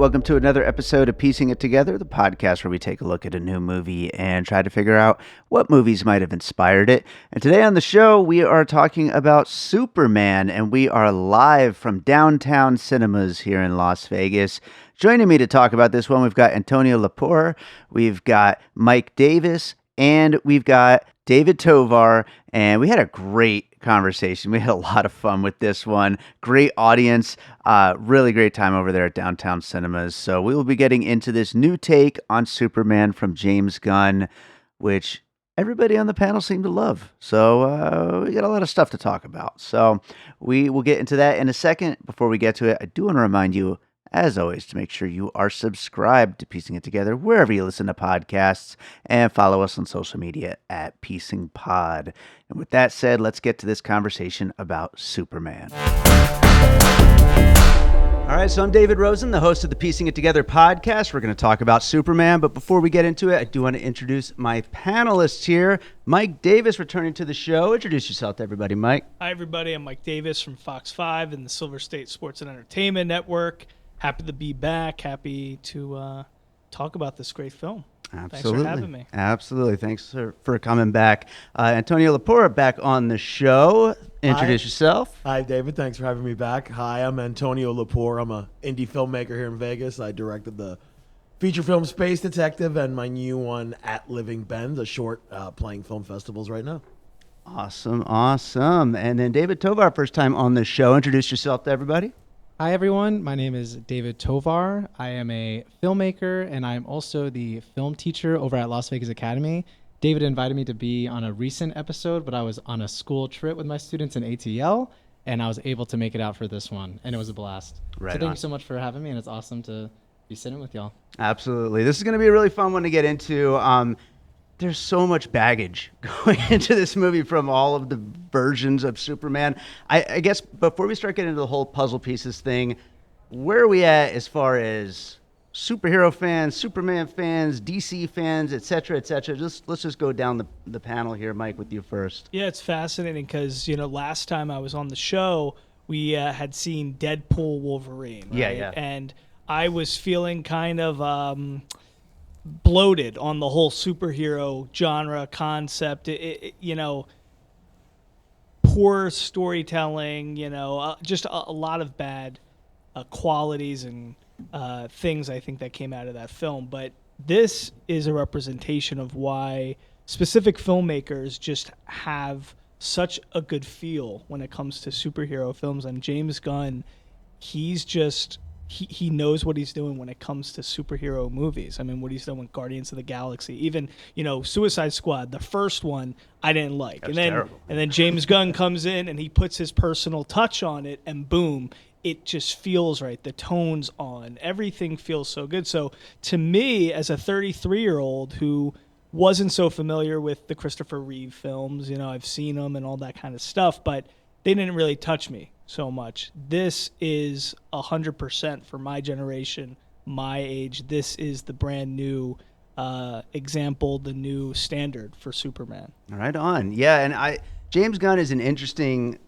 welcome to another episode of Piecing It Together, the podcast where we take a look at a new movie and try to figure out what movies might have inspired it. And today on the show, we are talking about Superman, and we are live from downtown cinemas here in Las Vegas. Joining me to talk about this one, we've got Antonio Llapur, we've got Mike Davis, and we've got David Tovar, and we had a great conversation. We had a lot of fun with this one. Great audience, really great time over there at Downtown Cinemas. So we will be getting into this new take on Superman from James Gunn, which everybody on the panel seemed to love. So we got a lot of stuff to talk about. So we will get into that in a second. Before we get to it, I do want to remind you, as always, to make sure you are subscribed to Piecing It Together wherever you listen to podcasts, and follow us on social media at Piecing Pod. And with that said, let's get to this conversation about Superman. All right, so I'm David Rosen, the host of the Piecing It Together podcast. We're going to talk about Superman, but before we get into it, I do want to introduce my panelists here. Mike Davis returning to the show. Introduce yourself to everybody, Mike. Hi, everybody. I'm Mike Davis from Fox 5 and the Silver State Sports and Entertainment Network. Happy to be back. Happy to talk about this great film. Absolutely. Thanks for having me. Absolutely. Thanks for coming back. Antonio Llapur back on the show. Introduce yourself. Hi, David. Thanks for having me back. Hi, I'm Antonio Llapur. I'm an indie filmmaker here in Vegas. I directed the feature film Space Detective and my new one, At Living Bend, a short playing film festivals right now. Awesome. And then David Tovar, first time on the show. Introduce yourself to everybody. Hi, everyone. My name is David Tovar. I am a filmmaker, and I'm also the film teacher over at Las Vegas Academy. David invited me to be on a recent episode, but I was on a school trip with my students in ATL, and I was able to make it out for this one, and it was a blast. Right so thank on. you so much for having me, and it's awesome to be sitting with y'all. Absolutely. This is going to be a really fun one to get into. There's so much baggage going into this movie from all of the versions of Superman. I guess before we start getting into the whole puzzle pieces thing, where are we at as far as superhero fans, Superman fans, DC fans, et cetera, et cetera? Let's just go down the panel here, Mike, with you first. Yeah, it's fascinating because, last time I was on the show, we had seen Deadpool Wolverine. Right? Yeah. And I was feeling kind of bloated on the whole superhero genre concept. Poor storytelling, just a lot of bad qualities and things I think that came out of that film. But this is a representation of why specific filmmakers just have such a good feel when it comes to superhero films. And James Gunn, he's just... He knows what he's doing when it comes to superhero movies. I mean, what he's done with Guardians of the Galaxy, even Suicide Squad, the first one, I didn't like, and then James Gunn comes in and he puts his personal touch on it, and boom, it just feels right. The tone's on, everything feels so good. So to me, as a 33-year-old who wasn't so familiar with the Christopher Reeve films, I've seen them and all that kind of stuff, but they didn't really touch me so much. This is 100% for my generation, my age. This is the brand new example, the new standard for Superman. Right on. Yeah, and James Gunn is an interesting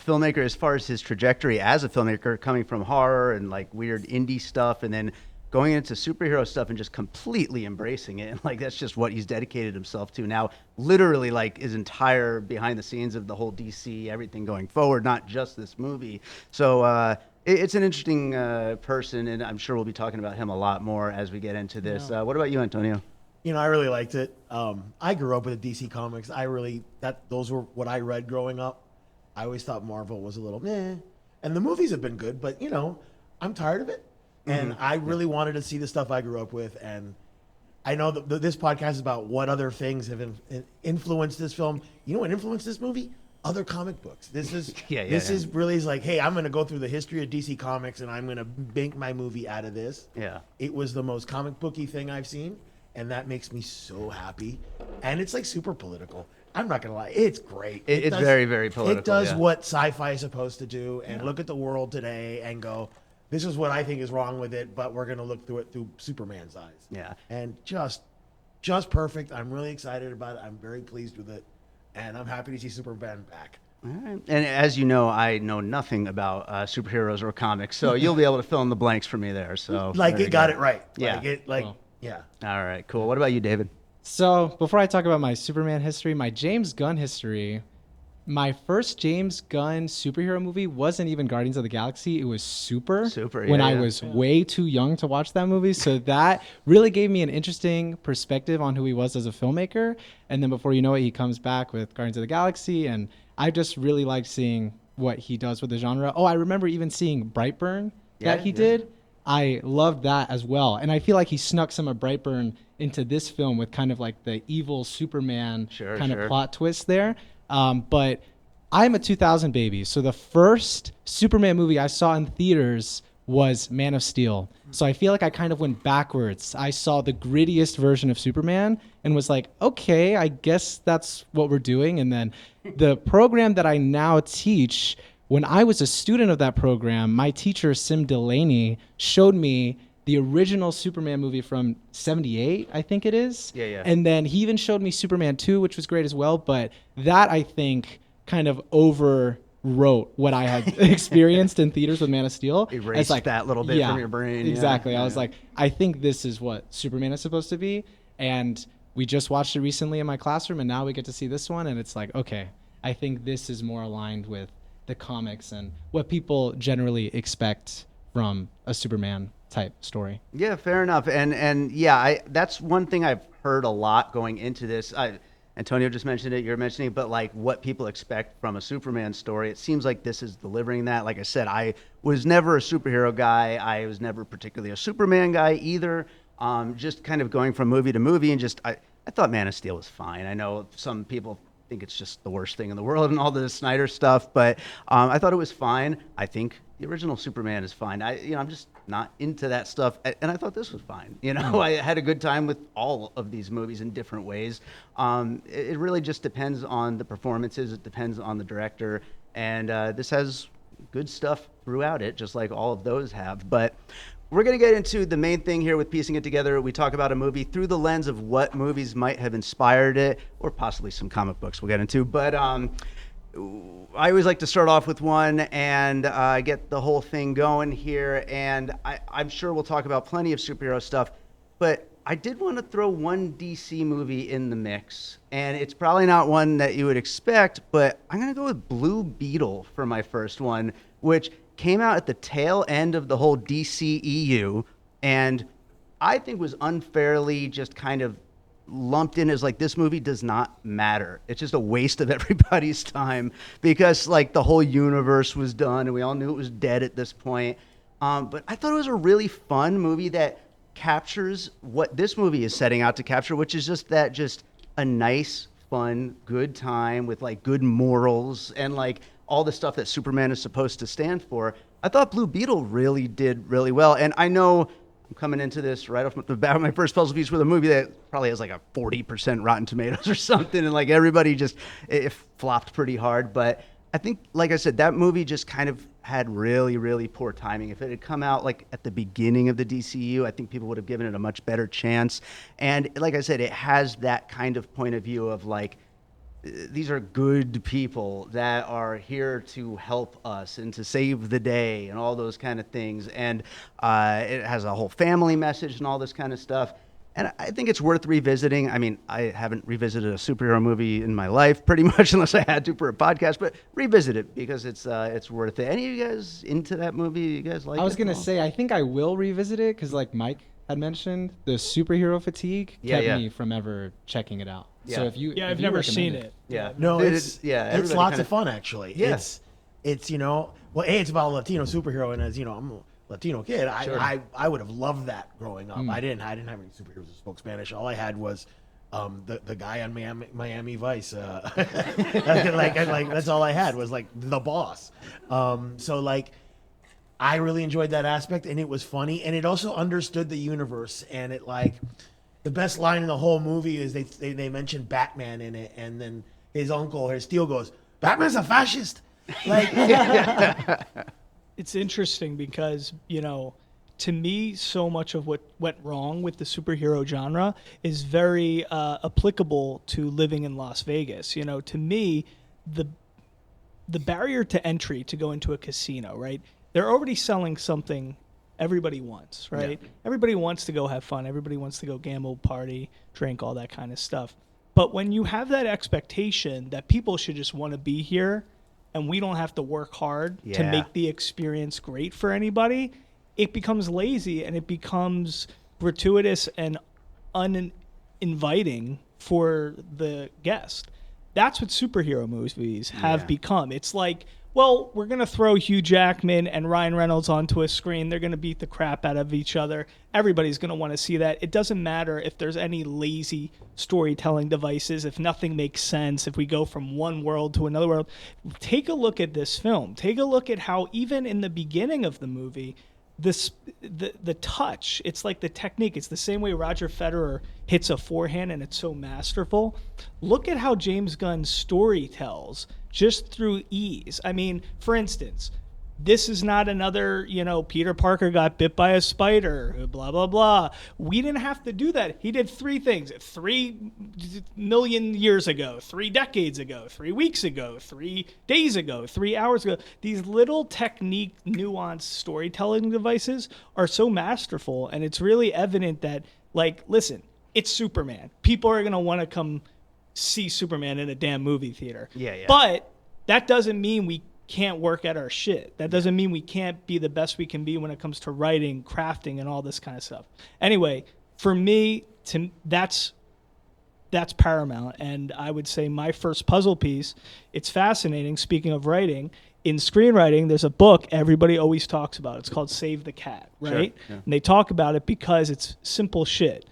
filmmaker as far as his trajectory as a filmmaker, coming from horror and like weird indie stuff, and then going into superhero stuff and just completely embracing it. And that's just what he's dedicated himself to now, literally his entire behind the scenes of the whole DC, everything going forward, not just this movie. So it's an interesting person, and I'm sure we'll be talking about him a lot more as we get into this. What about you, Antonio? I really liked it. I grew up with the DC comics. Those were what I read growing up. I always thought Marvel was a little meh. And the movies have been good, but I'm tired of it. And I really wanted to see the stuff I grew up with. And I know that this podcast is about what other things have influenced this film. You know what influenced this movie? Other comic books. This is is really like, hey, I'm going to go through the history of DC Comics and I'm going to make my movie out of this. Yeah. It was the most comic booky thing I've seen. And that makes me so happy. And it's super political. I'm not going to lie. It's great. It's very, very political. It does what sci-fi is supposed to do and look at the world today and go, this is what I think is wrong with it, but we're going to look through it through Superman's eyes. Yeah. And just perfect. I'm really excited about it. I'm very pleased with it. And I'm happy to see Superman back. All right. And as you know, I know nothing about superheroes or comics, so you'll be able to fill in the blanks for me there. So Like very it got good. it right. Yeah. Cool. Yeah. All right, cool. What about you, David? So before I talk about my Superman history, my James Gunn history, my first James Gunn superhero movie wasn't even Guardians of the Galaxy. It was Super. Super, When yeah, I yeah. was way too young to watch that movie. So that really gave me an interesting perspective on who he was as a filmmaker. And then before you know it, he comes back with Guardians of the Galaxy. And I just really liked seeing what he does with the genre. Oh, I remember even seeing Brightburn that he did. I loved that as well. And I feel like he snuck some of Brightburn into this film with kind of like the evil Superman kind of plot twist there. But I'm a 2000 baby. So the first Superman movie I saw in theaters was Man of Steel. So I feel like I kind of went backwards. I saw the grittiest version of Superman and was like, okay, I guess that's what we're doing. And then the program that I now teach, when I was a student of that program, my teacher, Sim Delaney, showed me the original Superman movie from 78, I think it is. Yeah. And then he even showed me Superman 2, which was great as well. But that, I think, kind of overwrote what I had experienced in theaters with Man of Steel. Erased that little bit from your brain. Exactly. Yeah. I was like, I think this is what Superman is supposed to be. And we just watched it recently in my classroom, and now we get to see this one. And it's like, okay, I think this is more aligned with the comics and what people generally expect from a Superman type story. Yeah, fair enough. And yeah, that's one thing I've heard a lot going into this. Antonio just mentioned it, you're mentioning it, but like what people expect from a Superman story, it seems like this is delivering that. Like I said, I was never a superhero guy. I was never particularly a Superman guy either. Just kind of going from movie to movie, and I thought Man of Steel was fine. I know some people think it's just the worst thing in the world and all the Snyder stuff, but I thought it was fine. I think the original Superman is fine. I'm just not into that stuff, and I thought this was fine. I had a good time with all of these movies in different ways. It really just depends on the performances. It depends on the director, and this has good stuff throughout it, just like all of those have. But we're going to get into the main thing here with piecing it together. We talk about a movie through the lens of what movies might have inspired it, or possibly some comic books we'll get into. But I always like to start off with one and get the whole thing going here. And I'm sure we'll talk about plenty of superhero stuff, but I did want to throw one DC movie in the mix. And it's probably not one that you would expect, but I'm going to go with Blue Beetle for my first one, which came out at the tail end of the whole DCEU, and I think was unfairly just kind of lumped in as like, this movie does not matter. It's just a waste of everybody's time because like the whole universe was done and we all knew it was dead at this point. But I thought it was a really fun movie that captures what this movie is setting out to capture, which is just a nice, fun, good time with like good morals and like all the stuff that Superman is supposed to stand for. I thought Blue Beetle really did really well. And I know I'm coming into this right off the bat, my first puzzle piece with a movie that probably has like a 40% Rotten Tomatoes or something. And like everybody it flopped pretty hard. But I think, like I said, that movie just kind of had really, really poor timing. If it had come out like at the beginning of the DCU, I think people would have given it a much better chance. And like I said, it has that kind of point of view of like, these are good people that are here to help us and to save the day and all those kind of things. And it has a whole family message and all this kind of stuff. And I think it's worth revisiting. I mean, I haven't revisited a superhero movie in my life pretty much unless I had to for a podcast, but revisit it because it's worth it. Any of you guys into that movie? You guys like it? I was going to say, I think I will revisit it because like Mike had mentioned, the superhero fatigue kept me from ever checking it out. Yeah. So if you, I've never seen it. Yeah. No, it's everybody lots kinda- of fun actually. Yeah. It's it's about a Latino superhero, and as I'm a Latino kid, Sure. I would have loved that growing up. I didn't have any superheroes who spoke Spanish. All I had was the guy on Miami Vice. like that's all I had was like the boss. So like I really enjoyed that aspect, and it was funny, and it also understood the universe, and it like. The best line in the whole movie is they mention Batman in it, and then his uncle, Steel, goes, "Batman's a fascist." Like, It's interesting because, to me, so much of what went wrong with the superhero genre is very applicable to living in Las Vegas. To me, the barrier to entry to go into a casino, right? They're already selling something everybody wants, right? Yeah. Everybody wants to go have fun. Everybody wants to go gamble, party, drink, all that kind of stuff. But when you have that expectation that people should just want to be here and we don't have to work hard to make the experience great for anybody, it becomes lazy and it becomes gratuitous and uninviting for the guest. That's what superhero movies have become. It's like, well, we're going to throw Hugh Jackman and Ryan Reynolds onto a screen. They're going to beat the crap out of each other. Everybody's going to want to see that. It doesn't matter if there's any lazy storytelling devices, if nothing makes sense, if we go from one world to another world. Take a look at this film. Take a look at how even in the beginning of the movie, the touch, it's like the technique. It's the same way Roger Federer hits a forehand and it's so masterful. Look at how James Gunn story tells just through ease. I mean, for instance, this is not another, Peter Parker got bit by a spider, blah, blah, blah. We didn't have to do that. He did 3 things. 3 million years ago, 3 decades ago, 3 weeks ago, 3 days ago, 3 hours ago. These little technique, nuanced storytelling devices are so masterful, and it's really evident that, listen, it's Superman. People are going to want to come see Superman in a damn movie theater. Yeah. But that doesn't mean we can't work at our shit. That doesn't mean we can't be the best we can be when it comes to writing, crafting, and all this kind of stuff. Anyway, for me, that's paramount. And I would say my first puzzle piece, it's fascinating. Speaking of writing, in screenwriting, there's a book everybody always talks about. It's called Save the Cat, right? Sure, yeah. And they talk about it because it's simple shit.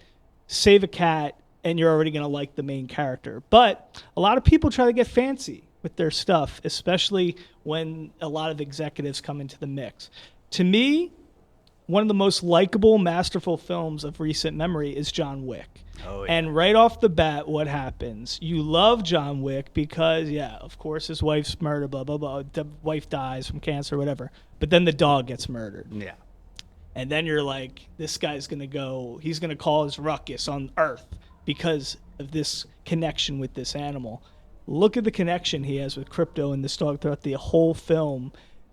Save a cat, and you're already going to like the main character. But a lot of people try to get fancy with their stuff, especially when a lot of executives come into the mix. To me, one of the most likable, masterful films of recent memory is John Wick. Oh, yeah. And right off the bat, what happens? You love John Wick because, of course, his wife's murdered, blah, blah, blah. The wife dies from cancer, whatever. But then the dog gets murdered. Yeah. And then you're like, this guy's going to he's going to cause ruckus on Earth because of this connection with this animal. Look at the connection he has with Crypto and this dog throughout the whole film.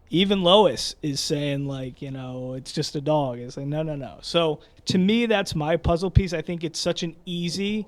Even Lois is saying, it's just a dog. It's like, no. So to me, that's my puzzle piece. I think it's such an easy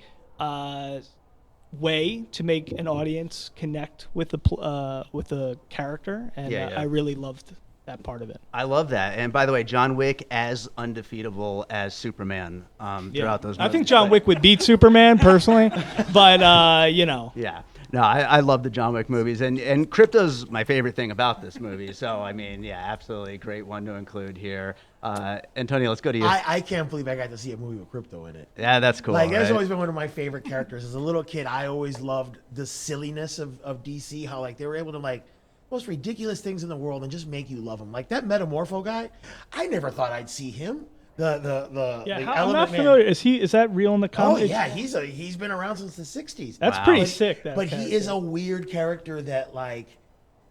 way to make an audience connect with the character. And I really loved that part of it. I love that. And by the way, John Wick as undefeatable as Superman throughout those movies. I think John Wick would beat Superman personally, but Yeah. No, I love the John Wick movies, and Crypto's my favorite thing about this movie. So, I mean, absolutely great one to include here. Antonio, let's go to you. I can't believe I got to see a movie with Crypto in it. Yeah, that's cool. That's always been one of my favorite characters. As a little kid, I always loved the silliness of DC, how they were able to most ridiculous things in the world and just make you love them. Like that Metamorpho guy, I never thought I'd see him. I'm not familiar. Is that real in the comics? Oh yeah, he's been around since the '60s. That's pretty sick. But he is a weird character that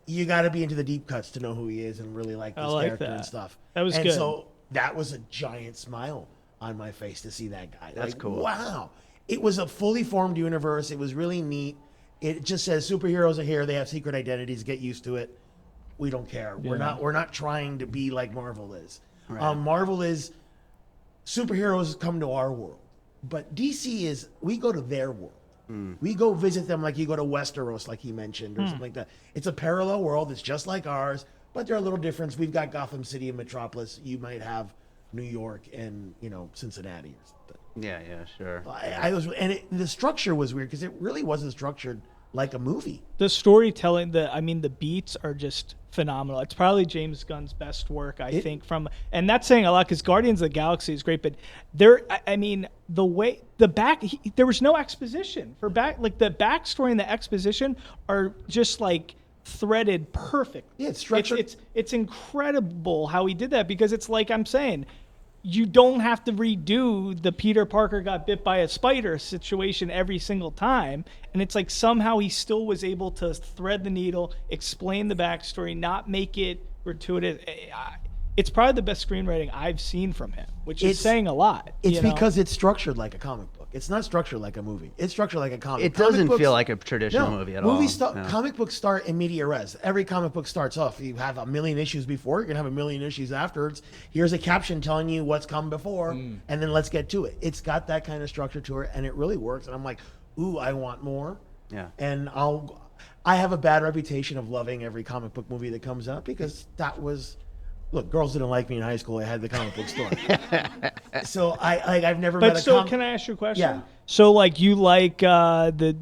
you got to be into the deep cuts to know who he is and really like this character and stuff. That was good. So that was a giant smile on my face to see that guy. That's cool. Wow, it was a fully formed universe. It was really neat. It just says superheroes are here. They have secret identities. Get used to it. We don't care. Yeah. We're not trying to be like Marvel is. Right. Marvel is. Superheroes come to our world, but DC we go to their world. We go visit them like you go to Westeros, like he mentioned, or something like that. It's a parallel world. It's just like ours, but there are little differences. We've got Gotham City and Metropolis. You might have New York and Cincinnati or something. Yeah, sure. The structure was weird because it really wasn't structured like a movie. The storytelling, the beats are just phenomenal. It's probably James Gunn's best work, I think. And that's saying a lot because Guardians of the Galaxy is great, but there was no exposition for the backstory and the exposition are just threaded perfect. Yeah, it's structured. It's incredible how he did that because it's like I'm saying. You don't have to redo the Peter Parker got bit by a spider situation every single time. And it's somehow he still was able to thread the needle, explain the backstory, not make it gratuitous. It's probably the best screenwriting I've seen from him, which is saying a lot. It's because it's structured like a comic book. It's not structured like a movie. It's structured like a comic. It Comic doesn't books- feel like a traditional movie at all. No. Comic books start in media res. Every comic book starts off. You have a million issues before. You're gonna have a million issues afterwards. Here's a caption telling you what's come before, and then let's get to it. It's got that kind of structure to it, and it really works. And I'm like, ooh, I want more. Yeah. And I have a bad reputation of loving every comic book movie that comes out because that was. Look, girls didn't like me in high school. I had the comic book store. So I've never met But a so can I ask you a question? Yeah. So like you like the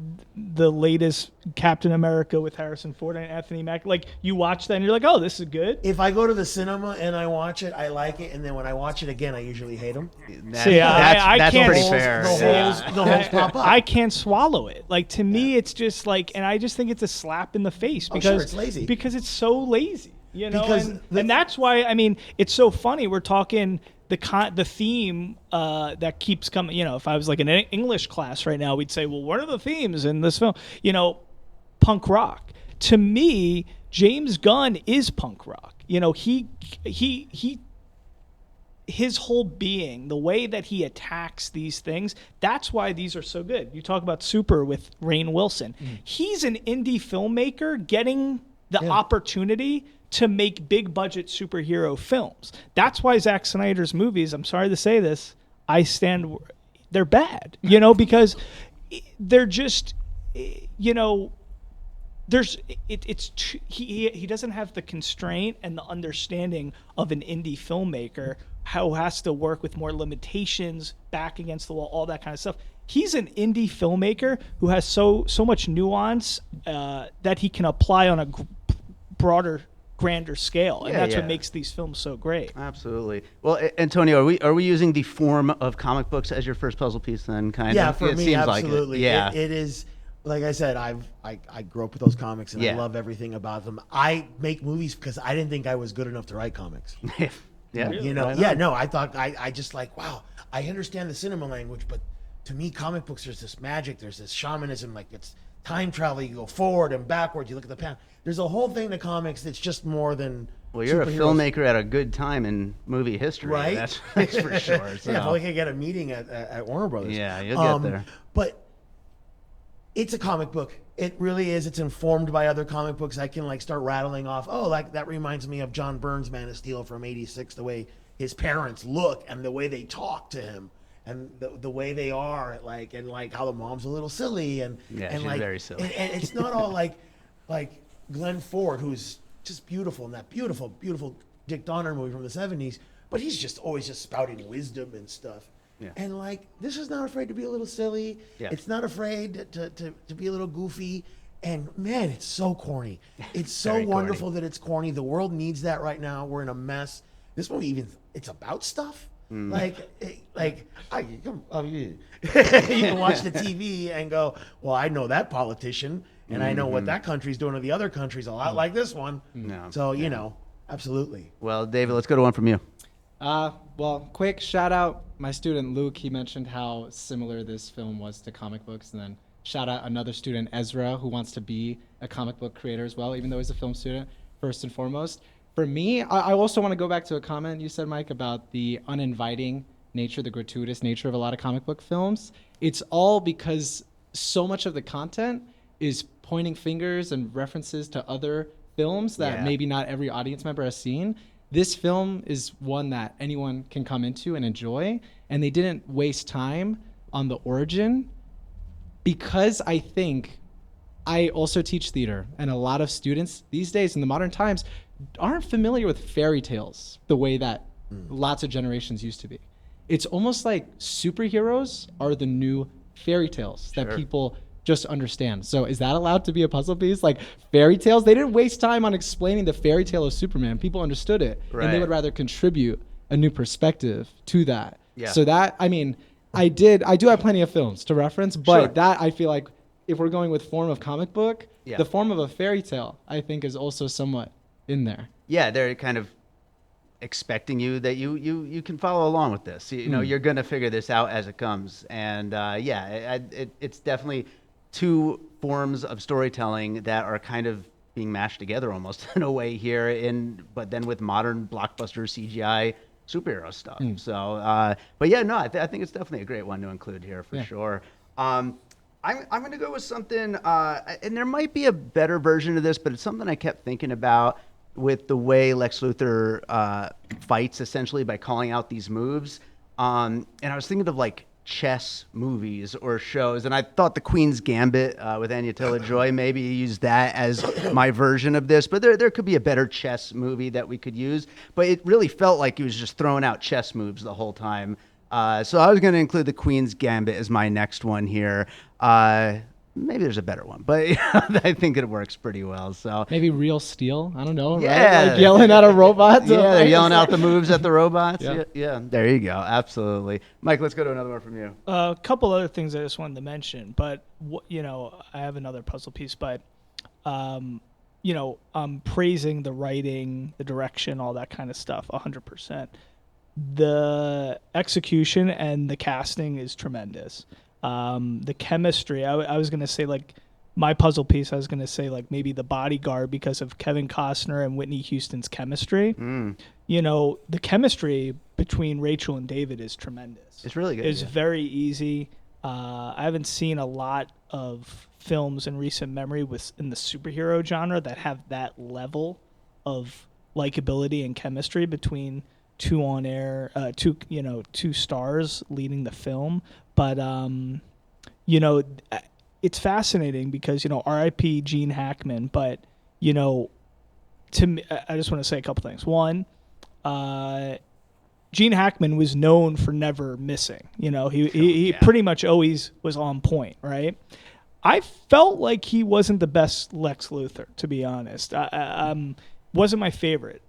latest Captain America with Harrison Ford and Anthony Mackie? Like you watch that and you're like, oh, this is good. If I go to the cinema and I watch it, I like it, and then when I watch it again, I usually hate them. That's can't- pretty fair. The holes pop up. I can't swallow it. Like to me, it's just like, and I just think it's a slap in the face Oh, because sure, it's lazy. Because it's so lazy. You know, Because and that's why I mean it's so funny. We're talking the theme that keeps coming. You know, if I was like in an English class right now, we'd say, well, what are the themes in this film? You know, punk rock. To me, James Gunn is punk rock. You know, he his whole being, the way that he attacks these things, that's why these are so good. You talk about Super with Rainn Wilson. He's an indie filmmaker getting the opportunity to make big budget superhero films. That's why Zack Snyder's movies, I'm sorry to say this, they're bad, you know, because they're just, you know, he doesn't have the constraint and the understanding of an indie filmmaker who has to work with more limitations, back against the wall, all that kind of stuff. He's an indie filmmaker who has so much nuance that he can apply on a broader, grander scale, and that's what makes these films so great. Absolutely. Well, Antonio, are we using the form of comic books as your first puzzle piece then? Kind Yeah, of. for It me, seems absolutely. Like it. Yeah. It is. Like I said, I grew up with those comics and I Yeah. love everything about them. I make movies because I didn't think I was good enough to write comics. Yeah. Really? You know, Right yeah, on. no, I thought I just like, wow, I understand the cinema language, but to me, comic books, there's this magic, there's this shamanism, like it's time travel. You go forward and backwards. You look at the pan. There's a whole thing to comics that's just more than. Well, you're a superheroes. filmmaker at a good time in movie history. Right? That's for sure. So. Yeah, if only I could get a meeting at Warner Brothers. Yeah, you'll get there. But it's a comic book. It really is. It's informed by other comic books. I can like start rattling off. Oh, like that reminds me of John Byrne's Man of Steel from '86. The way his parents look and the way they talk to him and the way they are, like and like how the mom's a little silly and Yeah, and she's like very silly. And it's not all like Glenn Ford, who's just beautiful in that beautiful Dick Donner movie from the '70s. But he's just always just spouting wisdom and stuff. Yeah. And like this is not afraid to be a little silly. Yeah. It's not afraid to be a little goofy. And man, it's so corny. It's so Very wonderful that it's corny. The world needs that right now. We're in a mess. This movie it's about stuff. You can watch the TV and go, well, I know that politician and I know what that country's doing to the other countries a lot like this one. No. So, you know, absolutely. Well, David, let's go to one from you. Well, quick shout out my student Luke. He mentioned how similar this film was to comic books, and then shout out another student, Ezra, who wants to be a comic book creator as well, even though he's a film student. First and foremost, for me, I also want to go back to a comment you said, Mike, about the uninviting nature, the gratuitous nature of a lot of comic book films. It's all because so much of the content is pointing fingers and references to other films that maybe not every audience member has seen. This film is one that anyone can come into and enjoy, and they didn't waste time on the origin because I think I also teach theater, and a lot of students these days in the modern times aren't familiar with fairy tales the way that lots of generations used to be. It's almost like superheroes are the new fairy tales that people just understand. So is that allowed to be a puzzle piece? Like fairy tales, they didn't waste time on explaining the fairy tale of Superman. People understood it, and they Right. would rather contribute a new perspective to that. Yeah. So that, I mean, I do have plenty of films to reference, but Sure. that I feel like if we're going with form of comic book, Yeah. the form of a fairy tale, I think, is also somewhat in there. Yeah, they're kind of expecting you that you can follow along with this. You know, you're going to figure this out as it comes. And it's definitely two forms of storytelling that are kind of being mashed together almost in a way here, but then with modern blockbuster CGI superhero stuff. So, but yeah, no, I think it's definitely a great one to include here for sure. I'm going to go with something, and there might be a better version of this, but it's something I kept thinking about with the way Lex Luthor fights, essentially by calling out these moves. And I was thinking of like chess movies or shows, and I thought the Queen's Gambit with Anya Taylor-Joy, maybe use that as my version of this. But there could be a better chess movie that we could use. But it really felt like he was just throwing out chess moves the whole time. So I was going to include the Queen's Gambit as my next one here. Maybe there's a better one, but I think it works pretty well. So maybe Real Steel. I don't know. Yeah. Right? Like yelling at a robot. yeah, they're yelling out the moves at the robots. Yeah. Yeah, there you go. Absolutely. Mike, let's go to another one from you. A couple other things I just wanted to mention, but I have another puzzle piece, but I'm praising the writing, the direction, all that kind of stuff, 100%. The execution and the casting is tremendous. The chemistry, I was going to say, like, my puzzle piece, I was going to say, like, maybe The Bodyguard because of Kevin Costner and Whitney Houston's chemistry. The chemistry between Rachel and David is tremendous. It's really good. It's very easy. I haven't seen a lot of films in recent memory in the superhero genre that have that level of likability and chemistry between two stars leading the film. But it's fascinating because R.I.P. Gene Hackman, but to me, I just want to say a couple things. One, Gene Hackman was known for never missing. He pretty much always was on point, right? I felt like he wasn't the best Lex Luthor, to be honest. Wasn't my favorite.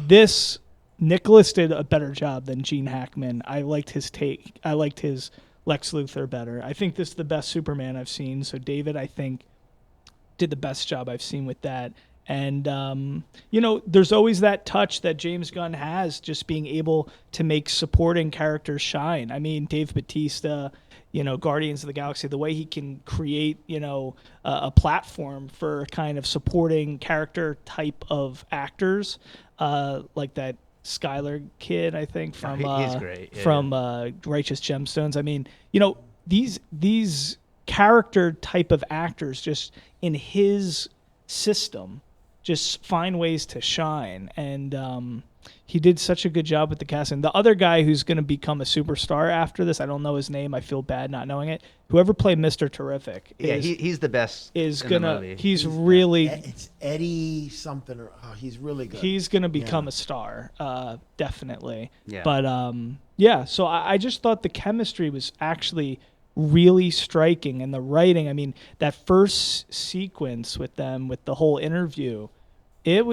This Nicholas did a better job than Gene Hackman. I liked his take. I liked his Lex Luthor better. I think this is the best Superman I've seen. So David, I think, did the best job I've seen with that. And, there's always that touch that James Gunn has, just being able to make supporting characters shine. I mean, Dave Bautista, Guardians of the Galaxy, the way he can create, a platform for kind of supporting character type of actors, like that Skylar kid, I think, from he's great. from Righteous Gemstones. I mean, these character type of actors just in his system just find ways to shine, and he did such a good job with the casting. The other guy who's going to become a superstar after this, I don't know his name. I feel bad not knowing it. Whoever played Mr. Terrific, he's the best. Is in gonna. the movie. He's really. It's Eddie something. He's really good. He's gonna become a star, definitely. Yeah. But So I just thought the chemistry was actually really striking, and the writing. I mean, that first sequence with them, with the whole interview, it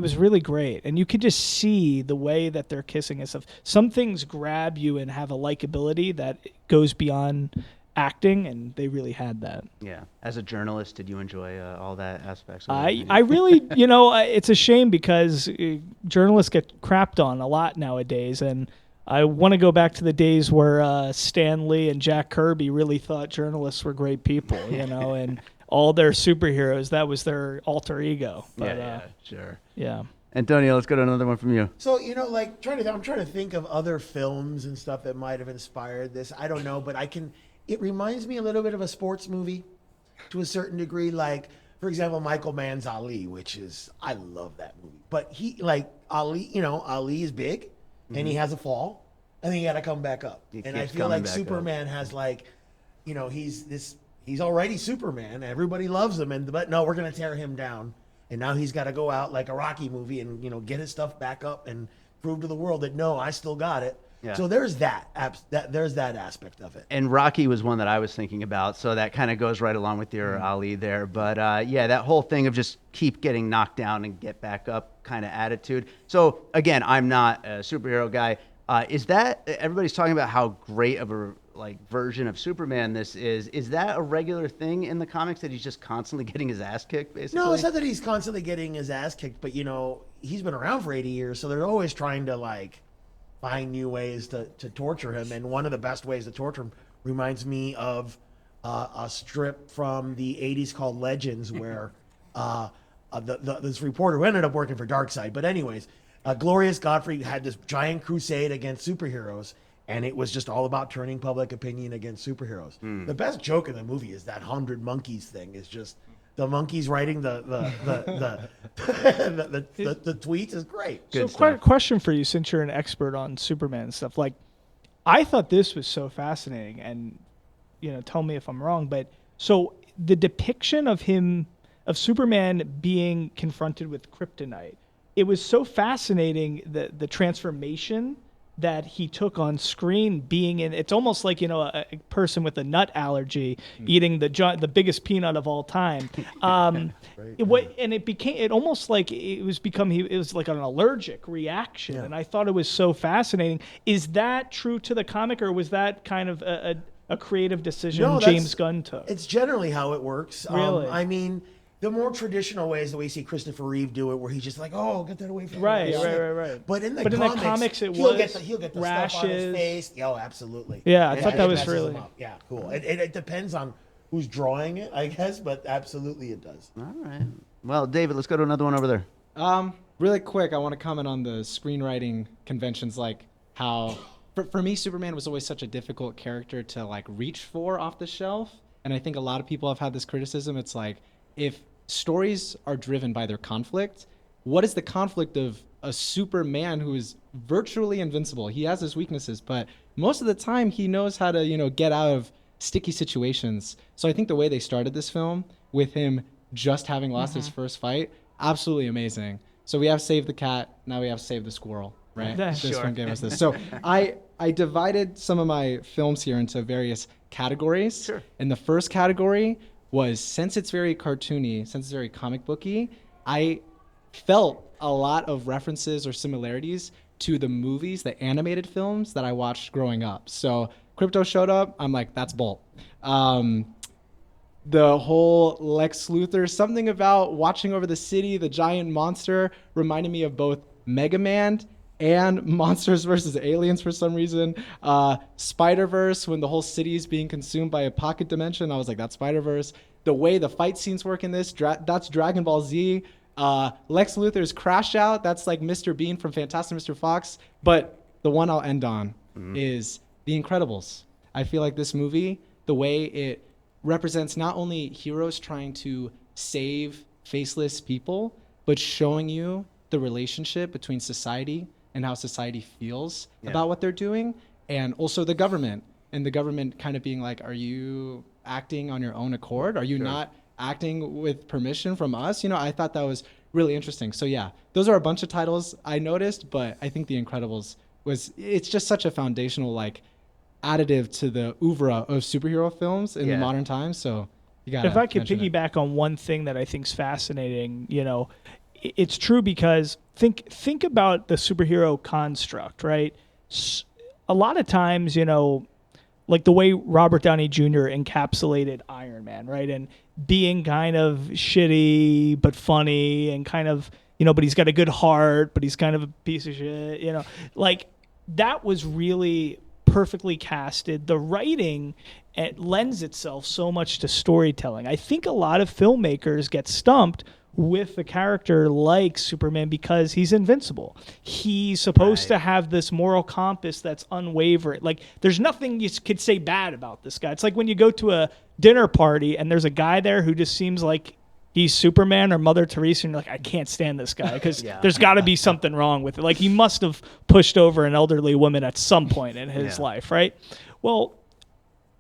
was really great, and you could just see the way that they're kissing and stuff. Some things grab you and have a likability that goes beyond acting, and they really had that. Yeah. As a journalist, did you enjoy all that aspects? I really, it's a shame because journalists get crapped on a lot nowadays, and I want to go back to the days where Stan Lee and Jack Kirby really thought journalists were great people, and all their superheroes, that was their alter ego. But, sure. Yeah. Antonio, let's go to another one from you. So I'm trying to think of other films and stuff that might have inspired this. I don't know, but it reminds me a little bit of a sports movie to a certain degree. Like, for example, Michael Mann's Ali, I love that movie. But Ali is big, and he has a fall, and then he got to come back up. And I feel like Superman has he's already Superman. Everybody loves him, but no, we're going to tear him down. And now he's got to go out like a Rocky movie and, get his stuff back up and prove to the world that, no, I still got it. Yeah. So there's that aspect of it. And Rocky was one that I was thinking about, so that kind of goes right along with your Ali there. But that whole thing of just keep getting knocked down and get back up kind of attitude. So again, I'm not a superhero guy. Is that everybody's talking about how great of a version of Superman this is? Is that a regular thing in the comics that he's just constantly getting his ass kicked, basically? No, it's not that he's constantly getting his ass kicked, but he's been around for 80 years, so they're always trying to find new ways to torture him. And one of the best ways to torture him reminds me of a strip from the 80s called Legends, where this reporter who ended up working for Darkseid, but anyways, Glorious Godfrey had this giant crusade against superheroes, and it was just all about turning public opinion against superheroes. The best joke in the movie is that 100 monkeys thing. Is just the monkeys writing the tweets is great. So, question for you, since you're an expert on Superman and stuff. Like, I thought this was so fascinating, and tell me if I'm wrong. But so the depiction of Superman being confronted with kryptonite, it was so fascinating, the transformation that he took on screen, being in, it's almost like, a person with a nut allergy eating the biggest peanut of all time. It almost like it was like an allergic reaction. Yeah. And I thought it was so fascinating. Is that true to the comic, or was that kind of a creative decision James Gunn took? It's generally how it works. Really? I mean, the more traditional ways that we see Christopher Reeve do it, where he's just like, "Oh, get that away from me." Right. But in the comics, he'll get the rashes. stuff on his face. Oh, absolutely. Yeah, I thought that was really cool. It depends on who's drawing it, I guess, but absolutely it does. All right. Well, David, let's go to another one over there. Really quick, I want to comment on the screenwriting conventions, like how for me Superman was always such a difficult character to like reach for off the shelf, and I think a lot of people have had this criticism. It's like, if stories are driven by their conflict, what is the conflict of a Superman who is virtually invincible? He has his weaknesses, but most of the time he knows how to, get out of sticky situations. So I think the way they started this film with him just having lost his first fight, absolutely amazing. So we have Save the Cat, now we have Save the Squirrel, right? This film gave us this. So I divided some of my films here into various categories. Sure. And the first category was, since it's very cartoony, since it's very comic booky, I felt a lot of references or similarities to the movies, the animated films that I watched growing up. So Krypto showed up, I'm like, that's Bolt. The whole Lex Luthor, something about watching over the city, the giant monster, reminded me of both Mega Man and Monsters vs. Aliens for some reason. Spider-Verse, when the whole city is being consumed by a pocket dimension, I was like, that's Spider-Verse. The way the fight scenes work in this, that's Dragon Ball Z. Lex Luthor's Crash Out, that's like Mr. Bean from Fantastic Mr. Fox. But the one I'll end on is The Incredibles. I feel like this movie, the way it represents not only heroes trying to save faceless people, but showing you the relationship between society and how society feels about what they're doing, and also the government, and the government kind of being like, are you acting on your own accord? Are you not acting with permission from us? I thought that was really interesting. So yeah, those are a bunch of titles I noticed, but I think The Incredibles it's just such a foundational additive to the oeuvre of superhero films in the modern times. So you got. If I could piggyback on one thing that I think is fascinating, it's true, because think about the superhero construct, right? A lot of times, like the way Robert Downey Jr. encapsulated Iron Man, right? And being kind of shitty but funny, and kind of, but he's got a good heart, but he's kind of a piece of shit, like that was really perfectly casted. The writing, it lends itself so much to storytelling. I think a lot of filmmakers get stumped with a character like Superman because he's invincible. He's supposed to have this moral compass that's unwavering. Like, there's nothing you could say bad about this guy. It's like when you go to a dinner party and there's a guy there who just seems like he's Superman or Mother Teresa, and you're like, I can't stand this guy because there's got to be something wrong with it. Like, he must have pushed over an elderly woman at some point in his life, right? Well,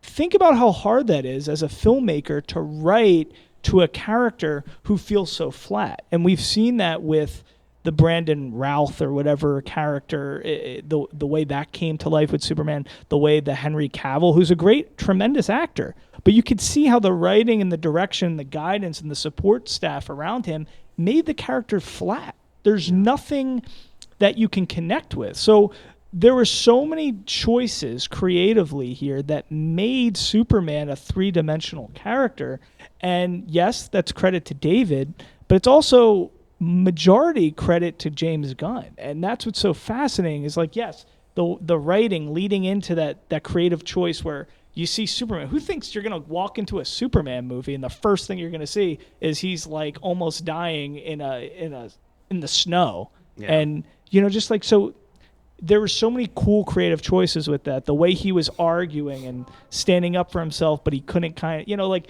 think about how hard that is as a filmmaker to write to a character who feels so flat. And we've seen that with the Brandon Routh or whatever character, the way that came to life with Superman, the way the Henry Cavill, who's a great, tremendous actor. But you could see how the writing and the direction, the guidance and the support staff around him made the character flat. There's nothing that you can connect with. So there were so many choices creatively here that made Superman a three-dimensional character. And yes, that's credit to David, but it's also majority credit to James Gunn. And that's what's so fascinating is, like, yes, the writing leading into that creative choice where you see Superman. Who thinks you're going to walk into a Superman movie and the first thing you're going to see is he's like almost dying in the snow? Yeah. And just like so. There were so many cool creative choices with that. The way he was arguing and standing up for himself, but he couldn't like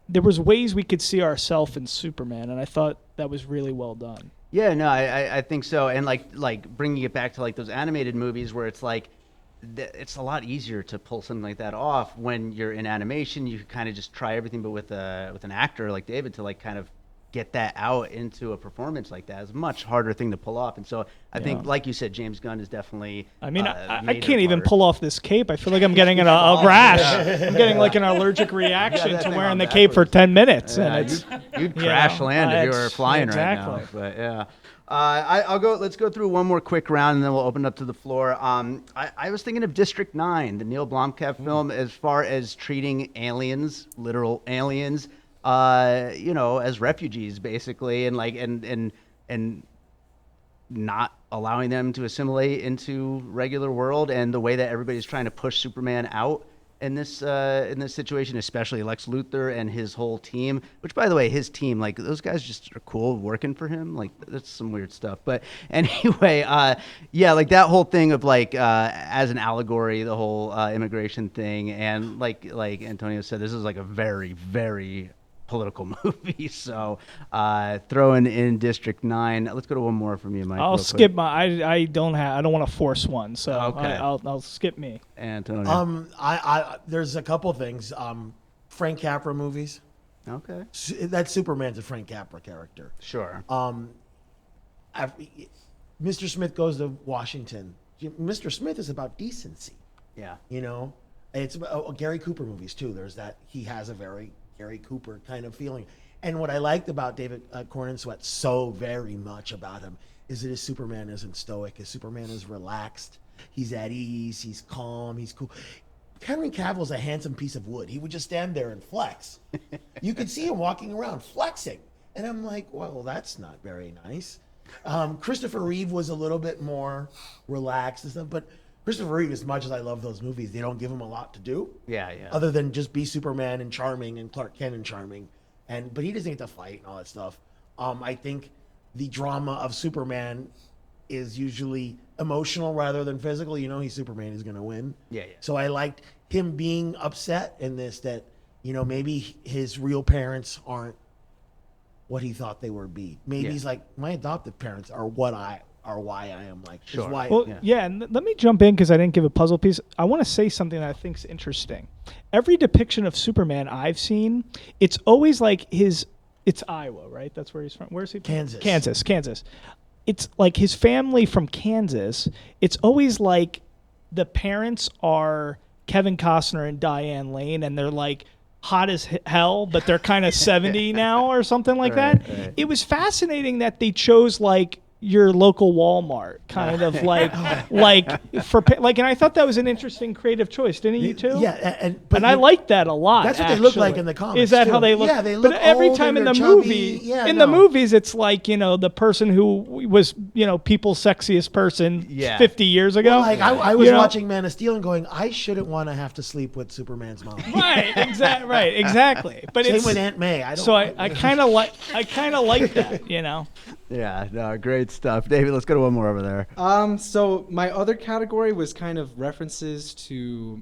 there was ways we could see ourselves in Superman, and I thought that was really well done. Yeah, no, I think so. And like bringing it back to like those animated movies where it's like it's a lot easier to pull something like that off when you're in animation. You kind of just try everything, but with an actor like David to like kind of get that out into a performance like that is a much harder thing to pull off. And so I think, like you said, James Gunn is definitely. I mean, I can't even pull off this cape. I feel like I'm getting a rash. I'm getting like an allergic reaction to wearing the cape for 10 minutes. Yeah, and it's, you'd crash land if you were flying right now. Exactly. But yeah. I'll go. Let's go through one more quick round, and then we'll open up to the floor. I was thinking of District 9, the Neil Blomkamp film, as far as treating aliens, literal aliens, as refugees, basically, and like and not allowing them to assimilate into regular world, and the way that everybody's trying to push Superman out in this situation, especially Lex Luthor and his whole team, which, by the way, his team, like, those guys just are cool working for him. Like, that's some weird stuff. But anyway, like that whole thing of like, as an allegory, the whole immigration thing. And like Antonio said, this is like a very, very political movie. So throwing in District 9. Let's go to one more from you, Mike. I'll skip my. I don't want to force one, so okay. I'll skip me. Antonio. There's a couple things. Frank Capra movies. Okay. That Superman's a Frank Capra character. Sure. Mr. Smith Goes to Washington. Mr. Smith is about decency. Yeah. It's about Gary Cooper movies too. There's that. He has a very Gary Cooper kind of feeling. And what I liked about David Corenswet so very much about him is that his Superman isn't stoic. His Superman is relaxed. He's at ease. He's calm. He's cool. Henry Cavill's a handsome piece of wood. He would just stand there and flex. You could see him walking around flexing. And I'm like, well, that's not very nice. Christopher Reeve was a little bit more relaxed and stuff, but Christopher Reeve, as much as I love those movies, they don't give him a lot to do. Yeah. Other than just be Superman and charming and Clark Kent and charming. But he doesn't get to fight and all that stuff. I think the drama of Superman is usually emotional rather than physical. He's Superman, he's going to win. Yeah. So I liked him being upset in this, that, maybe his real parents aren't what he thought they would be. Maybe he's like, my adoptive parents are why I am like. Sure. And let me jump in because I didn't give a puzzle piece. I want to say something that I think is interesting. Every depiction of Superman I've seen, it's always like it's Iowa, right? That's where he's from. Where's he from? Kansas. It's like his family from Kansas. It's always like the parents are Kevin Costner and Diane Lane, and they're like hot as hell, but they're kind of 70 now or something like that. Right. It was fascinating that they chose like your local Walmart, kind of and I thought that was an interesting creative choice, didn't you too? Yeah, and I liked that a lot. That's what they look like in the comics. Is that how they look? Yeah, they look. But every old time and in the chubby. movie, the movies, it's like the person who was people's sexiest person 50 years ago. Well, I was watching Man of Steel and going, I shouldn't want to have to sleep with Superman's mom. Right, exactly. But same with Aunt May. I kind of like that, Yeah, no, great stuff. David, let's go to one more over there. So my other category was kind of references to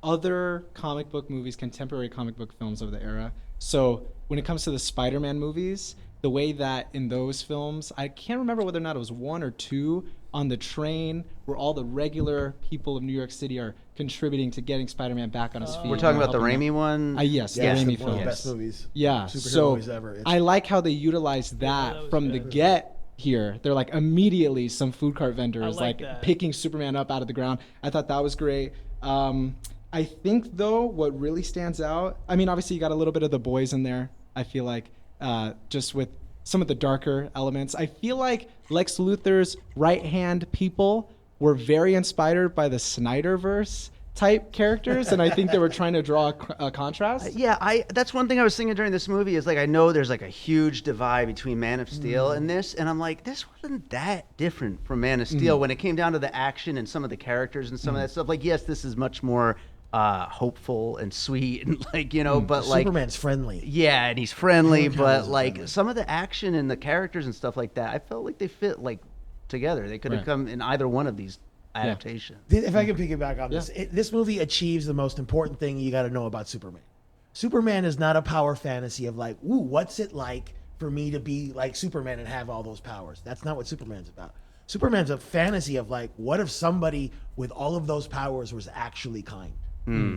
other comic book movies, contemporary comic book films of the era. So when it comes to the Spider-Man movies, the way that in those films, I can't remember whether or not it was one or two, on the train where all the regular people of New York City are contributing to getting Spider-Man back on his feet. We're talking about the Raimi one? Yes, the Raimi one of films. the best movies. Yeah, Superhero movies ever. I like how they utilized that from the get here. They're like immediately some food cart vendors like picking Superman up out of the ground. I thought that was great. I think though what really stands out, I mean obviously you got a little bit of the boys in there. I feel like just with some of the darker elements. I feel like Lex Luthor's right-hand people were very inspired by the Snyderverse type characters, and I think they were trying to draw a contrast. That's one thing I was thinking during this movie is like I know there's like a huge divide between Man of Steel and this, and I'm like, this wasn't that different from Man of Steel when it came down to the action and some of the characters and some of that stuff. Like, yes, this is much more hopeful and sweet and but like Superman's friendly. Yeah, and he's friendly, but like some of the action and the characters and stuff like that, I felt like they fit like together. They could have Right. come in either one of these adaptations. If I can piggyback on this, this movie achieves the most important thing you got to know about Superman. Superman is not a power fantasy of like, ooh, what's it like for me to be like Superman and have all those powers? That's not what Superman's about. Superman's a fantasy of like, what if somebody with all of those powers was actually kind,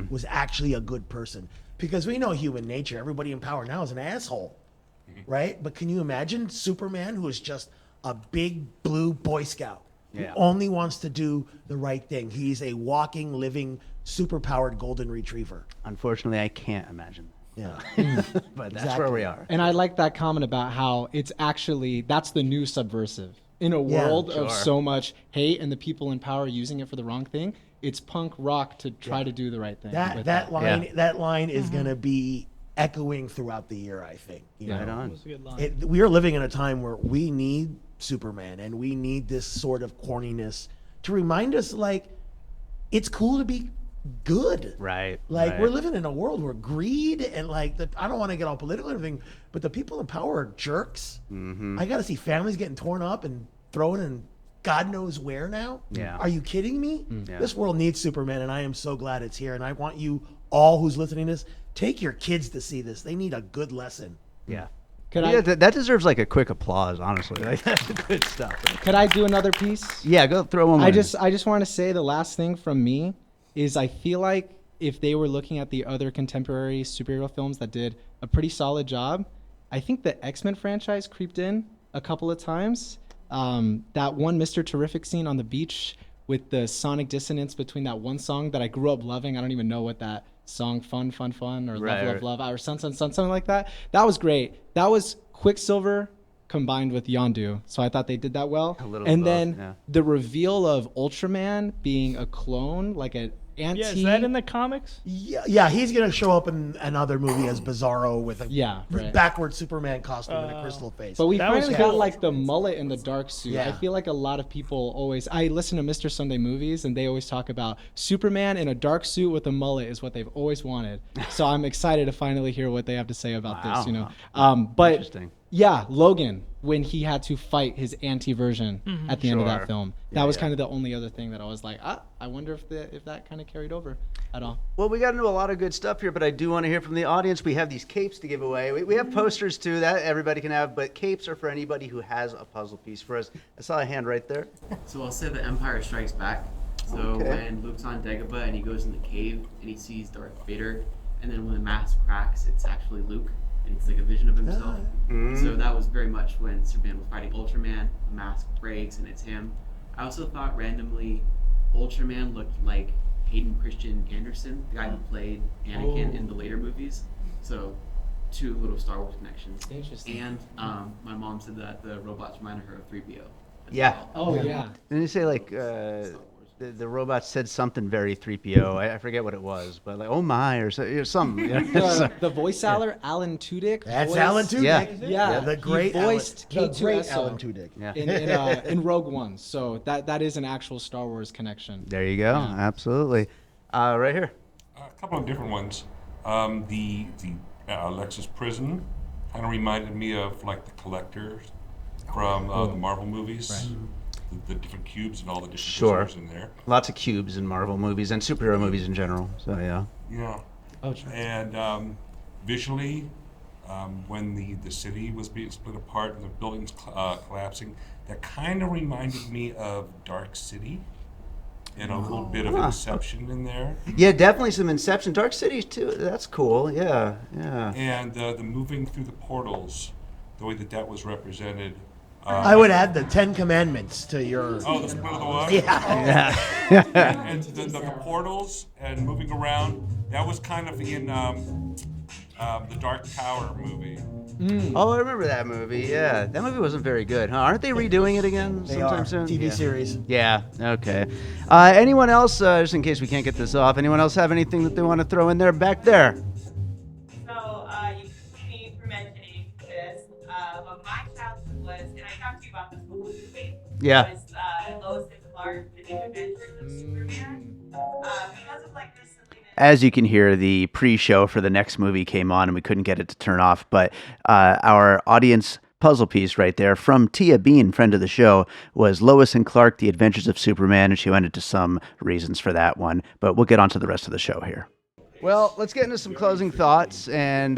was actually a good person? Because we know human nature. Everybody in power now is an asshole, right? But can you imagine Superman, who is just a big blue Boy Scout? Yeah. Who only wants to do the right thing. He's a walking, living, superpowered golden retriever. Unfortunately, I can't imagine. Yeah. But that's where we are. And I like that comment about how it's actually, that's the new subversive. In a world of so much hate and the people in power using it for the wrong thing, it's punk rock to try to do the right thing. That line is going to be echoing throughout the year, I think. You Right know? on. That's a good line. We are living in a time where we need Superman and we need this sort of corniness to remind us like it's cool to be good. Right. Like right. we're living in a world where greed and like I don't want to get all political or anything, but the people in power are jerks. I got to see families getting torn up and thrown in God knows where now. Yeah. Are you kidding me? Yeah. This world needs Superman, and I am so glad it's here. And I want you all who's listening to this, take your kids to see this. They need a good lesson. Yeah. Could Yeah, I that deserves like a quick applause, honestly. Like that's good stuff. could I do another piece? Yeah, go throw one more. I in. just want to say the last thing from me is I feel like if they were looking at the other contemporary superhero films that did a pretty solid job, I think the X-Men franchise creeped in a couple of times. That one Mr. Terrific scene on the beach with the sonic dissonance between that one song that I grew up loving. I don't even know what that song, Fun, or Right, Love, Love, Love, or Sun, something like that. That was great. That was Quicksilver combined with Yondu. So I thought they did that well. A little And of both, then yeah. the reveal of Ultraman being a clone, like an anti. Yeah, is that in the comics? Yeah, he's gonna show up in another movie as Bizarro with a right. backward Superman costume and a crystal face. But we That was finally cool. got like the mullet and the dark suit. I Yeah. feel like a lot of people always. I listen to Mr. Sunday Movies, and they always talk about Superman in a dark suit with a mullet is what they've always wanted. So I'm excited to finally hear what they have to say about Wow. this. You know, but Interesting. yeah, Logan when he had to fight his anti-version at the end of Sure. that film. Yeah, That was yeah. kind of the only other thing that I was like, I wonder if that kind of carried over at all. Well, we got into a lot of good stuff here, but I do want to hear from the audience. We have these capes to give away. We have posters too that everybody can have, but capes are for anybody who has a puzzle piece for us. I saw a hand right there. So I'll say The Empire Strikes Back. So Okay. when Luke's on Dagobah and he goes in the cave and he sees Darth Vader, and then when the mask cracks, it's actually Luke, and it's like a vision of himself. So that was very much when Superman was fighting Ultraman, the mask breaks and it's him. I also thought randomly Ultraman looked like Hayden Christian Anderson, the guy who played Anakin in the later movies. So two little Star Wars connections. Interesting. And my mom said that the robots reminded her of 3PO. as Yeah. well. Oh yeah. Didn't you say like the robot said something very 3PO? I forget what it was, but like oh my or something. The voice actor Alan Tudyk. That's voiced- Alan Tudyk. Yeah, the he great voiced Alan, K2SO. the great Alan Tudyk. Yeah. in Rogue One. So that is an actual Star Wars connection. There you go. Absolutely. Right here. A couple of different ones. The Lexus Prison kind of reminded me of like the Collectors from the Marvel movies. The different cubes and all the different Sure. prisoners in there. Lots of cubes in Marvel movies and superhero movies in general. So yeah. Yeah. Oh, true. And visually, when the city was being split apart and the buildings collapsing, that kind of reminded me of Dark City. And a little bit of Inception in there. Yeah, definitely some Inception. Dark City too. That's cool. Yeah. Yeah. And the moving through the portals, the way that was represented. I would add the 10 Commandments to your. Oh, the split of the water? Yeah. And the portals and moving around, that was kind of in the Dark Tower movie. Oh, I remember that movie. Yeah, that movie wasn't very good, huh? Aren't they redoing it again They sometime are. soon? TV Yeah. series. Yeah. Okay. Anyone else? Just in case we can't get this off. Anyone else have anything that they want to throw in there back there? So you were mentioning this, but my childhood was, and I talked to you about this before, Yeah. was Lois and Clark, The New Adventures of Superman. Because of like this silliness. As you can hear, the pre-show for the next movie came on, and we couldn't get it to turn off. But our audience puzzle piece right there from Tia Bean, friend of the show, was Lois and Clark, The Adventures of Superman, and she went into some reasons for that one. But we'll get on to the rest of the show here. Well, let's get into some closing thoughts, and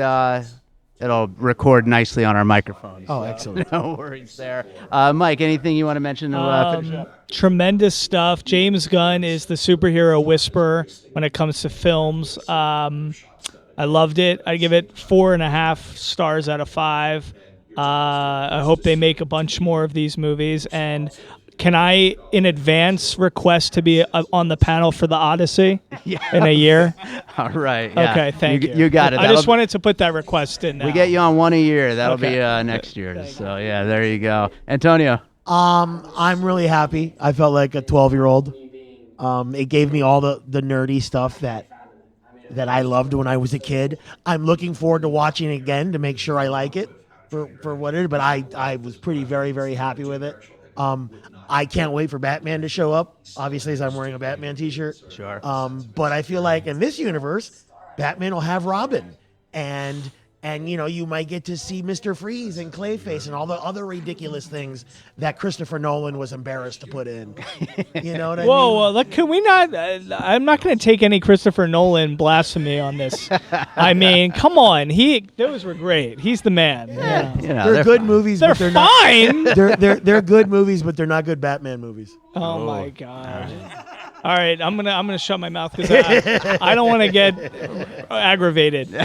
it'll record nicely on our microphones. Oh, so excellent. No worries there. Mike, anything you want to mention to finish up? Tremendous stuff. James Gunn is the superhero whisperer when it comes to films. I loved it. I give it 4.5 stars out of 5. I hope they make a bunch more of these movies. And can I, in advance, request to be on the panel for the Odyssey in a year? All right. Yeah. Okay, thank you. You got it. I just wanted to put that request in now. We get you on one a year. That'll Okay. be next year. So, yeah, there you go. Antonio. I'm really happy. I felt like a 12-year-old. It gave me all the nerdy stuff that I loved when I was a kid. I'm looking forward to watching it again to make sure I like it for what it is. But I was very, very happy with it. I can't wait for Batman to show up, obviously, as I'm wearing a Batman t-shirt. Sure. But I feel like in this universe, Batman will have Robin. And you might get to see Mr. Freeze and Clayface and all the other ridiculous things that Christopher Nolan was embarrassed to put in. You know what I mean? Whoa, look, can we not? I'm not going to take any Christopher Nolan blasphemy on this. I mean, come on. Those were great. He's the man. Yeah. You know, They're good fine. movies, They're but they're fine. not. They're good movies, but they're not good Batman movies. Oh my God. All right, I'm gonna shut my mouth because I don't want to get aggravated.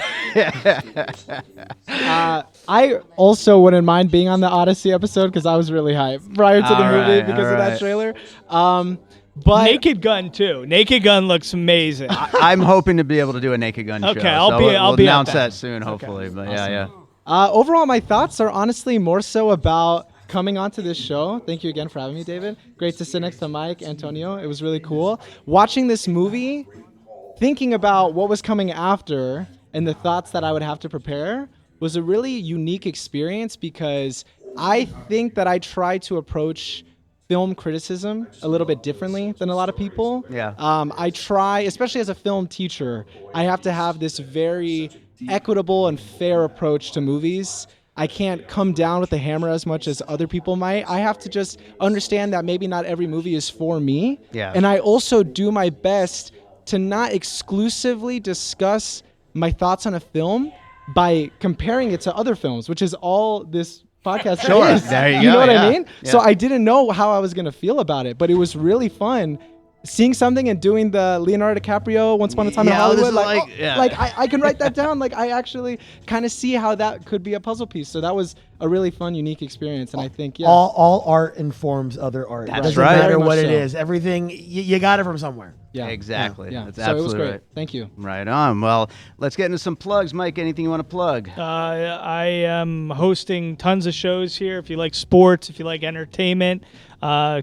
I also wouldn't mind being on the Odyssey episode because I was really hyped prior to the All movie right, because all of that right. trailer. But Naked Gun too. Naked Gun looks amazing. I'm hoping to be able to do a Naked Gun show. Okay, so I'll be we'll at announce that. that soon, hopefully. But yeah. overall, my thoughts are honestly more so about coming onto this show. Thank you again for having me, David. Great to sit next to Mike, Antonio. It was really cool. Watching this movie, thinking about what was coming after and the thoughts that I would have to prepare was a really unique experience because I think that I try to approach film criticism a little bit differently than a lot of people. Yeah. I try, especially as a film teacher, I have to have this very equitable and fair approach to movies. I can't come down with the hammer as much as other people might. I have to just understand that maybe not every movie is for me. Yeah. And I also do my best to not exclusively discuss my thoughts on a film by comparing it to other films, which is all this podcast Sure. is. There you You know go, what yeah. I mean? Yeah. So I didn't know how I was going to feel about it, but it was really fun seeing something and doing the Leonardo DiCaprio Once Upon a Time in Yeah, this Hollywood. is Like, like- yeah. like I can write that down. Like I actually kind of see how that could be a puzzle piece. So that was a really fun, unique experience. And I think, yeah. All art informs other art. That's Doesn't right. matter Very what much it so. is. Everything, you got it from somewhere. Yeah. Exactly. Yeah. That's So it was absolutely great. right. Thank you. Right on. Well, let's get into some plugs. Mike, anything you want to plug? I am hosting tons of shows here. If you like sports, if you like entertainment,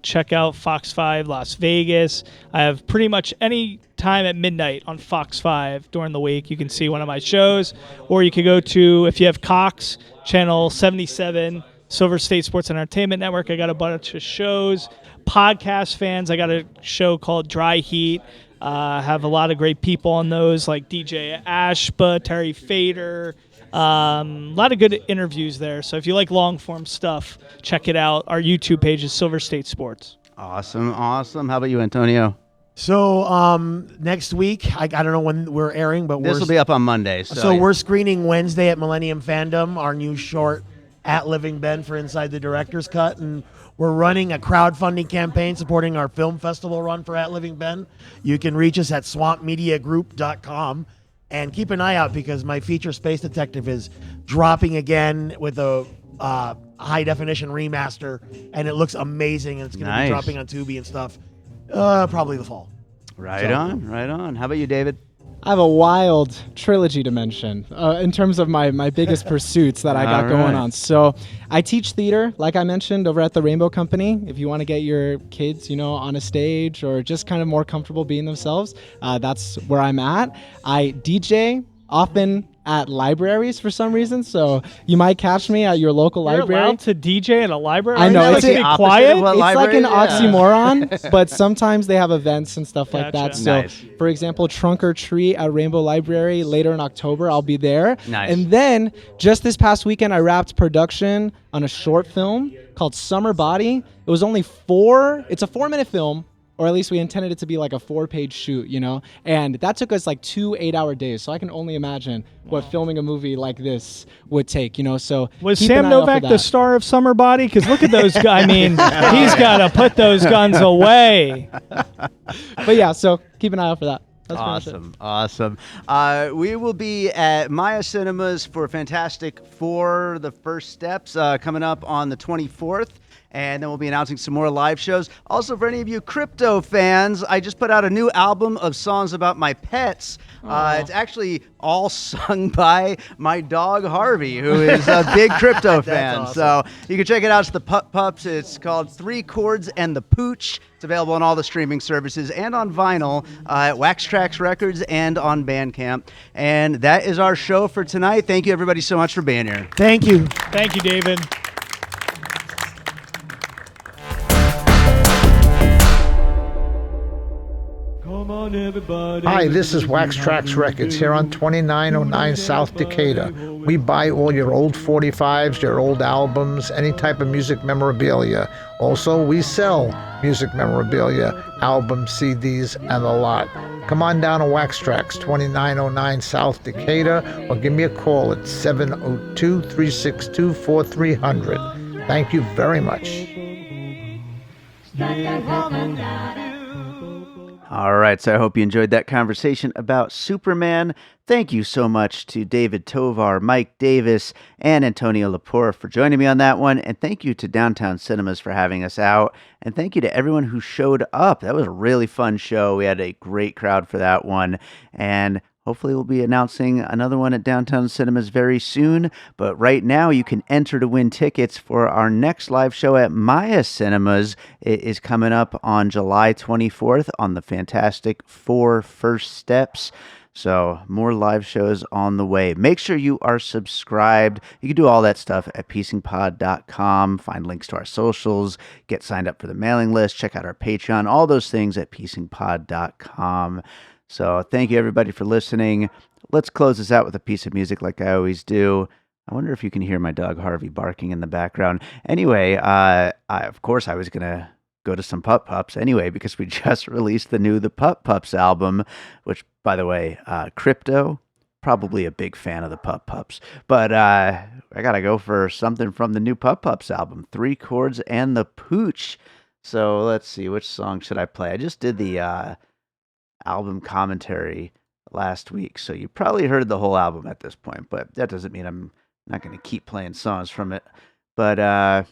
check out Fox 5 Las Vegas. I have pretty much any time at midnight on Fox 5 during the week. You can see one of my shows. Or you could go to, if you have Cox, channel 77, Silver State Sports and Entertainment Network. I got a bunch of shows. Podcast fans, I got a show called Dry Heat. Have a lot of great people on those, like DJ Ashba, Terry Fader. A lot of good interviews there. So if you like long form stuff, check it out. Our YouTube page is Silver State Sports. Awesome. How about you, Antonio? So next week, I don't know when we're airing, but This will be up on Monday. So we're screening Wednesday at Millennium Fandom, our new short at Living Ben for Inside the Director's Cut, and we're running a crowdfunding campaign supporting our film festival run for At Living Ben. You can reach us at swampmediagroup.com and keep an eye out because my feature Space Detective is dropping again with a high definition remaster, and it looks amazing, and it's going to Nice. be dropping on Tubi and stuff probably the fall. Right on. How about you, David? I have a wild trilogy to mention in terms of my biggest pursuits that I got All going right. on. So I teach theater, like I mentioned, over at the Rainbow Company. If you want to get your kids, on a stage or just kind of more comfortable being themselves, that's where I'm at. I DJ, often at libraries for some reason. So you might catch me at your local You're library. allowed to DJ at a library? I know, Are you it's allowed to the be opposite quiet? of what It's like an library, yeah. oxymoron, but sometimes they have events and stuff like that. Gotcha. So, Nice. for example, Trunk or Treat at Rainbow Library later in October, I'll be there. Nice. And then just this past weekend, I wrapped production on a short film called Summer Body. It was only it's a 4-minute film, or at least we intended it to be like a 4-page shoot, you know? And that took us like 2 8-hour days. So I can only imagine what filming a movie like this would take, you know? So Was keep Sam an eye out for Novak the that. star of Summer Body? Because look at those guys. I mean, he's got to put those guns away. But yeah, so keep an eye out for that. That's pretty much it. Awesome. We will be at Maya Cinemas for Fantastic Four, The First Steps, coming up on the 24th. And then we'll be announcing some more live shows. Also, for any of you crypto fans, I just put out a new album of songs about my pets. It's actually all sung by my dog, Harvey, who is a big crypto fan. awesome. So you can check it out. It's the Pup Pups. It's called Three Chords and the Pooch. It's available on all the streaming services and on vinyl at Wax Trax Records and on Bandcamp. And that is our show for tonight. Thank you, everybody, so much for being here. Thank you. Thank you, David. Hi, this is Wax Trax Records here on 2909 South Decatur. We buy all your old 45s, your old albums, any type of music memorabilia. Also, we sell music memorabilia, albums, CDs, and a lot. Come on down to Wax Trax, 2909 South Decatur, or give me a call at 702-362-4300. Thank you very much. All right, so I hope you enjoyed that conversation about Superman. Thank you so much to David Tovar, Mike Davis, and Antonio Llapur for joining me on that one. And thank you to Downtown Cinemas for having us out. And thank you to everyone who showed up. That was a really fun show. We had a great crowd for that one. And hopefully we'll be announcing another one at Downtown Cinemas very soon. But right now you can enter to win tickets for our next live show at Maya Cinemas. It is coming up on July 24th on the Fantastic Four First Steps. So more live shows on the way. Make sure you are subscribed. You can do all that stuff at piecingpod.com. Find links to our socials. Get signed up for the mailing list. Check out our Patreon. All those things at piecingpod.com. So thank you, everybody, for listening. Let's close this out with a piece of music like I always do. I wonder if you can hear my dog Harvey barking in the background. Anyway, of course, I was going to go to some Pup Pups anyway, because we just released the Pup Pups album, which, by the way, Crypto, probably a big fan of the Pup Pups. But I got to go for something from the new Pup Pups album, Three Chords and the Pooch. So let's see, which song should I play? I just did the album commentary last week, so you probably heard the whole album at this point, but that doesn't mean I'm not going to keep playing songs from it. But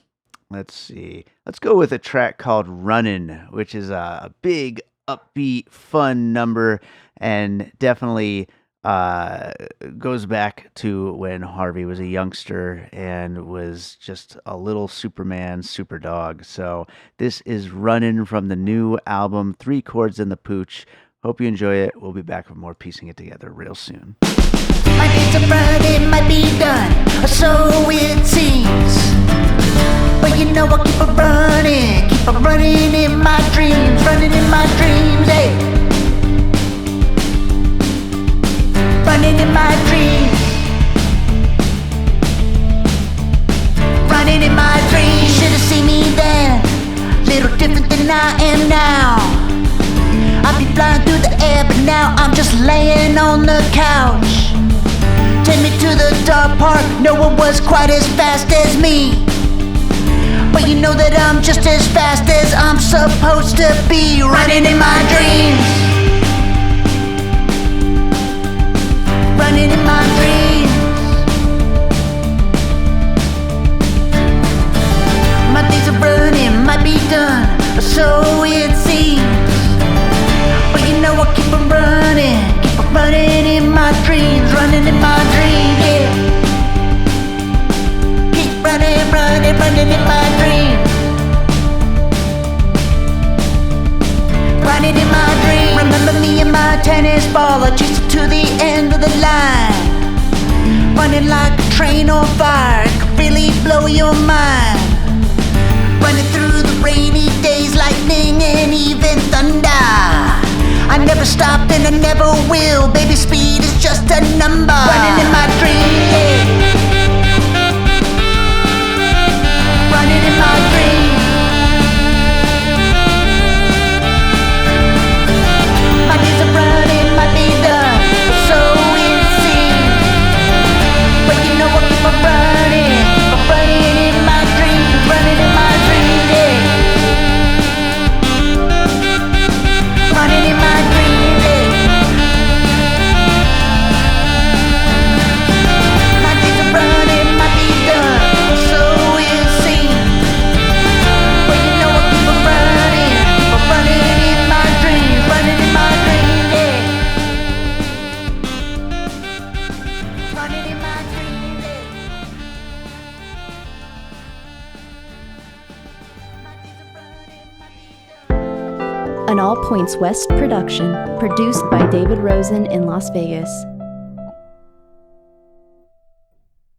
let's see. Let's go with a track called Runnin, which is a big, upbeat, fun number, and definitely goes back to when Harvey was a youngster and was just a little Superman, super dog. So this is Runnin from the new album, Three Chords and the Pooch. Hope you enjoy it. We'll be back with more Piecing It Together real soon. My days are running, might be done, or so it seems. But you know I keep on running in my dreams, hey. Running in my dreams, running in my dreams. You should've seen me then, little different than I am now. I'd be flying through the air, but now I'm just laying on the couch. Take me to the dog park, no one was quite as fast as me. But you know that I'm just as fast as I'm supposed to be. Running in my dreams, running in my dreams. My days of running might be done, or so it seems. But you know I keep on running in my dreams, running in my dreams, yeah. Keep running in my dreams. Running in my dreams. rain or fire, it could really blow your mind. Running through the rainy days, lightning and even thunder. I never stop and I never will, baby, speed is just a number. Running in my dreams, running in my dreams. My days of running might be done, so it seems. But you know I keep on running in my dreams, running in my dreams, yeah. Running in my dreams, yeah. My days of running might be done, so it seems. But you know I keep on running in my dreams, running in my dreams, yeah. Running in my dreams, yeah. My days of running might be done. An All Points West production, produced by David Rosen in Las Vegas.